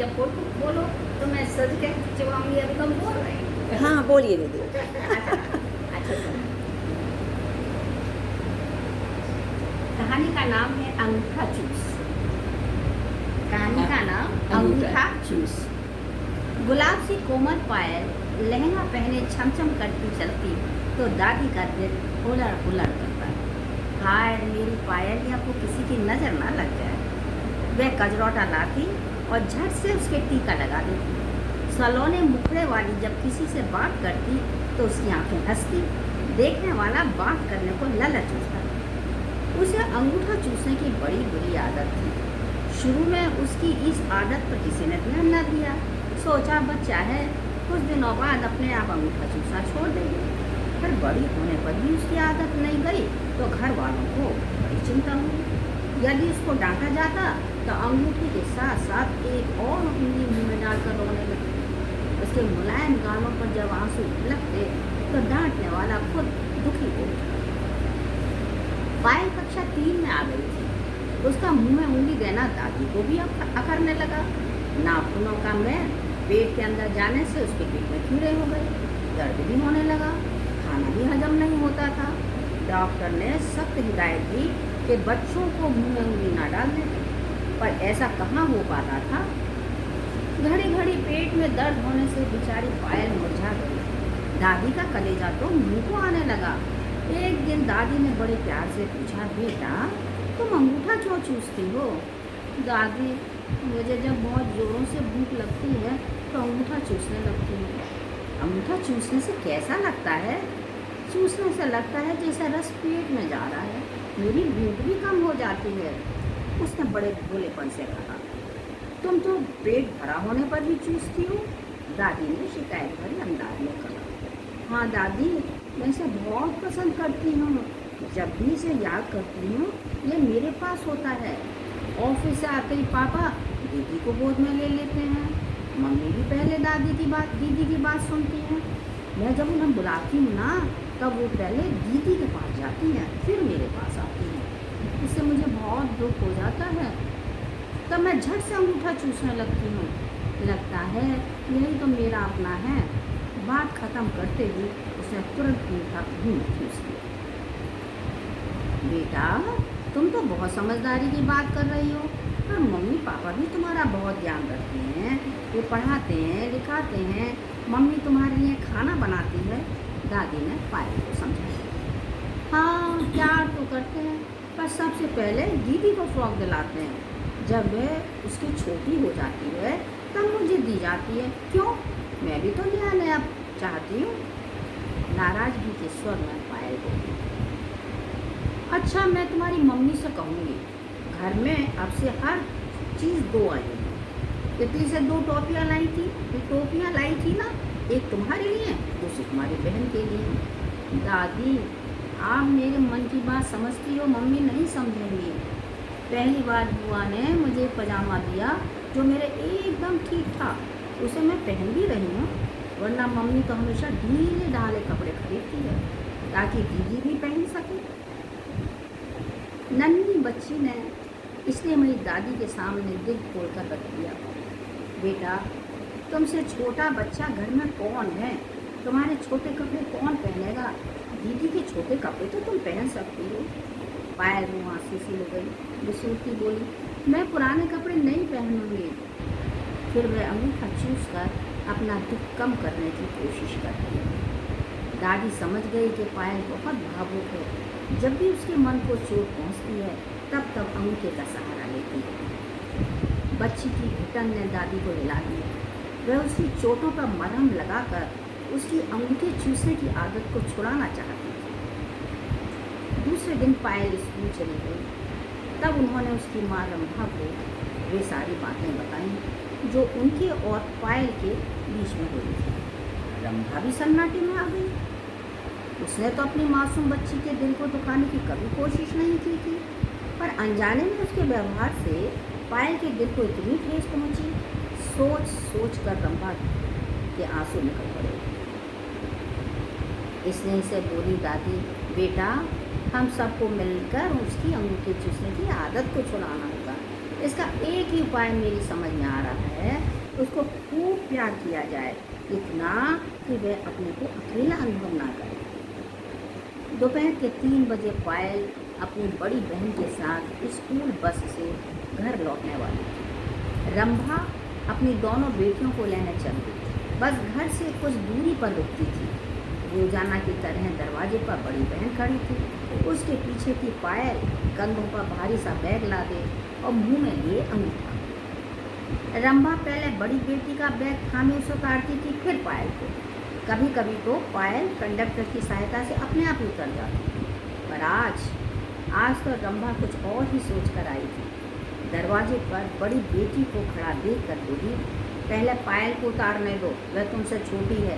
जब बोलो तो मैं सज के चबाऊंगी। अभी तुम बोल रहे हैं। हाँ बोलिए दीदी। अच्छा सुनो। कहानी का नाम है अंगूठा चूस। कहानी का नाम अंगूठा चूस। गुलाब सी कोमल पायल लहंगा पहने छमछम करती चलती तो दादी का दिल उलड़ उलड़ करता। हाय मेरी पायल या को किसी की नज़र ना लग जाए। वह कजरौटा लाती और झट से उसके टीका लगा देती। सलोने मुखड़े वाली जब किसी से बात करती तो उसकी आंखें हंसती। देखने वाला बात करने को ललच उठता। उसे अंगूठा चूसने की बड़ी बुरी आदत थी। शुरू में उसकी इस आदत पर किसी ने ध्यान न दिया। सोचा बच्चा है, कुछ दिनों बाद अपने आप अंगूठा चूसना छोड़ देगी। फिर बड़ी होने पर भी उसकी आदत नहीं गई तो घर वालों को बड़ी चिंता हुई। यदि उसको डांटा जाता तो अंगूठे के साथ साथ एक और उंगली मुंह में डालकर रोने लगती। उसके मुलायम गालों पर जब आंसू लगते तो डांटने वाला खुद दुखी हो उठा। पायल कक्षा 3 में आ गई थी। उसका मुंह में उंगली देना दादी को भी अखरने लगा। नाखूनों का मैल पेट के अंदर जाने से उसके पेट में कीड़े हो गए। दर्द भी होने लगा। खाना भी हजम नहीं होता था। डॉक्टर ने सख्त हिदायत दी कि बच्चों को मुंह में उंगली ना डालने दें, पर ऐसा कहाँ हो पाता था। घड़ी घड़ी पेट में दर्द होने से बेचारी पायल मुरझा गई। दादी का कलेजा तो मुंह को आने लगा। एक दिन दादी ने बड़े प्यार से पूछा, बेटा तुम अंगूठा क्यों चूसती हो? दादी, मुझे जब बहुत ज़ोरों से भूख लगती है तो अंगूठा चूसने लगती हूँ। अंगूठा चूसने से कैसा लगता है? चूसने से लगता है जैसे रस पेट में जा रहा है। मेरी भूख भी कम हो जाती है। उसने बड़े भोलेपन से कहा। तुम तो पेट भरा होने पर भी चूसती हो? दादी ने शिकायत भरे अंदाज में कहा। हाँ दादी, मैं इसे बहुत पसंद करती हूँ। जब भी इसे याद करती हूँ ये मेरे पास होता है। ऑफिस से आते ही पापा दीदी को गोद में ले लेते हैं। मम्मी भी पहले दीदी की बात सुनती हैं। मैं जब उन्हें बुलाती हूँ ना तब वो पहले दीदी के पास जाती हैं, फिर मेरे पास आती हैं। इससे मुझे बहुत दुख हो जाता है। तब मैं झट से अंगूठा चूसने लगती हूँ। लगता है यही तो मेरा अपना है। बात खत्म करते ही उसने तुरंत अंगूठा मुंह में चूस लिया। बेटा तुम तो बहुत समझदारी की बात कर रही हो, पर मम्मी पापा भी तुम्हारा बहुत ध्यान रखते हैं। वो पढ़ाते हैं लिखाते हैं। मम्मी तुम्हारे लिए खाना बनाती है। दादी ने पायल को समझाया। हाँ प्यार तो करते हैं, पर सबसे पहले दीदी को फ्रॉक दिलाते हैं। जब वह उसकी छोटी हो जाती है तब मुझे दी जाती है। क्यों? मैं भी तो ध्यान है अब चाहती हूँ। नाराजगी के स्वर में पायल बोली। अच्छा मैं तुम्हारी मम्मी से कहूँगी, घर में अब से हर चीज़ 2 आएगी। इतनी से 2 टॉफियाँ लाई थी। ये टॉफियाँ लाई थी ना, एक तुम्हारे लिए दूसरी तुम्हारी बहन के लिए। दादी आप मेरे मन की बात समझती हो, मम्मी नहीं समझेंगी। पहली बार बुआ ने मुझे पजामा दिया जो मेरे एकदम ठीक था। उसे मैं पहन भी रही हूँ, वरना मम्मी तो हमेशा ढीले ढाले कपड़े खरीदती है ताकि दीदी भी पहन सके। नन्ही बच्ची ने इसलिए मेरी दादी के सामने दिल खोलकर रख दिया। बेटा तुमसे छोटा बच्चा घर में कौन है? तुम्हारे छोटे कपड़े कौन पहनेगा? दीदी के छोटे कपड़े तो तुम पहन सकती हो। पायल मुँह आंसू सी हो गई। बिसूरती बोली, मैं पुराने कपड़े नहीं पहनूंगी। फिर वह अंगूठा चूस कर अपना दुख कम करने की कोशिश करती है। दादी समझ गई कि पायल बहुत भावुक है। जब भी उसके मन को चोट पहुंचती है तब अंगूठे का सहारा लेती है। बच्ची की घुटन ने दादी को हिला दिया। वह उसकी चोटों पर मरहम लगाकर उसकी अंगूठे चूसने की आदत को छुड़ाना चाहती थी। दूसरे दिन पायल स्कूल चली गई। तब उन्होंने उसकी माँ रंभा को वे सारी बातें बताई जो उनके और पायल के बीच में हुई थी। रंभा भी सन्नाटे में आ गई। उसने तो अपनी मासूम बच्ची के दिल को दुखाने की कभी कोशिश नहीं की थी, पर अनजाने में उसके व्यवहार से पायल के दिल को इतनी ठेस पहुंची। सोच सोच कर रंभा के आंसू निकल पड़े। इसने इसे बोली, दादी बेटा हम सबको मिलकर उसकी अंगूठे चूसने की आदत को छुड़ाना होगा। इसका एक ही उपाय मेरी समझ में आ रहा है। प्यार किया जाए, इतना कि वह अपने को अकेला अनुभव ना करे। दोपहर के 3 बजे पायल अपनी बड़ी बहन के साथ स्कूल बस से घर लौटने वाली थी। रंभा अपनी दोनों बेटियों को लेने चल गई। बस घर से कुछ दूरी पर रुकती थी। रोजाना की तरह दरवाजे पर बड़ी बहन खड़ी थी। उसके पीछे की पायल कंधों पर भारी सा बैग लादे और मुंह में लिए अंगूठा। रंभा पहले बड़ी बेटी का बैग थामे उसे उतारती थी, फिर पायल को। कभी कभी तो पायल कंडक्टर की सहायता से अपने आप ही उतर जाती। पर आज तो रंभा कुछ और ही सोच कर आई थी। दरवाजे पर बड़ी बेटी को खड़ा देख कर बोली, पहले पायल को उतारने दो, वह तुमसे छोटी है,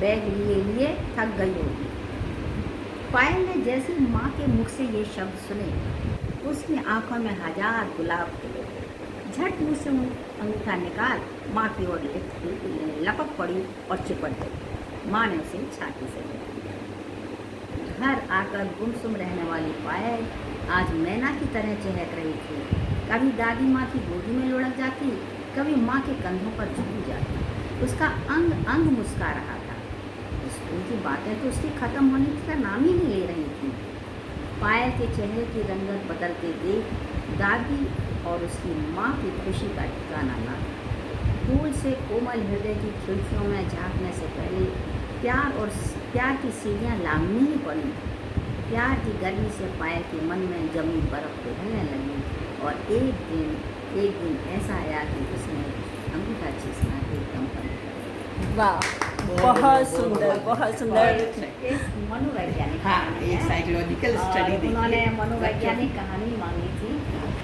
बैग लिए लिए थक गई होगी। पायल ने जैसे माँ के मुख से ये शब्द सुने, उसकी आंखों में 1000 गुलाब खिले। झट मुँह से अंगूठा निकाल माँ की ओर लपक पड़ी और चिपट गई। माँ ने उसे छाती से लिया। घर आकर गुमसुम रहने वाली पायल आज मैना की तरह चहक रही थी। कभी दादी माँ की गोदी में लुढ़क जाती, कभी माँ के कंधों पर झुक जाती। उसका अंग अंग मुस्का रहा था। स्कूल की बातें तो उसकी खत्म होने का नाम ही नहीं ले रही थी। पायल के चेहरे की रंगत बदलते देख दादी और उसकी माँ की खुशी का ठिकाना ना। फूल से कोमल हृदय की खिड़कियों में झांकने से पहले प्यार की सीढ़ियाँ लांघनी ही पड़ी। प्यार की गर्मी से पायल के मन में जमी बर्फ पिघलने लगी और एक दिन ऐसा आया कि उसने अंगूठा चीसना एकदम बंद कर। वाह, बहुत सुंदर, बहुत सुंदर। एक मनोवैज्ञानिक हाँ, एक साइकोलॉजिकल स्टडी देखी। उन्होंने मनोवैज्ञानिक कहानी मांगी थी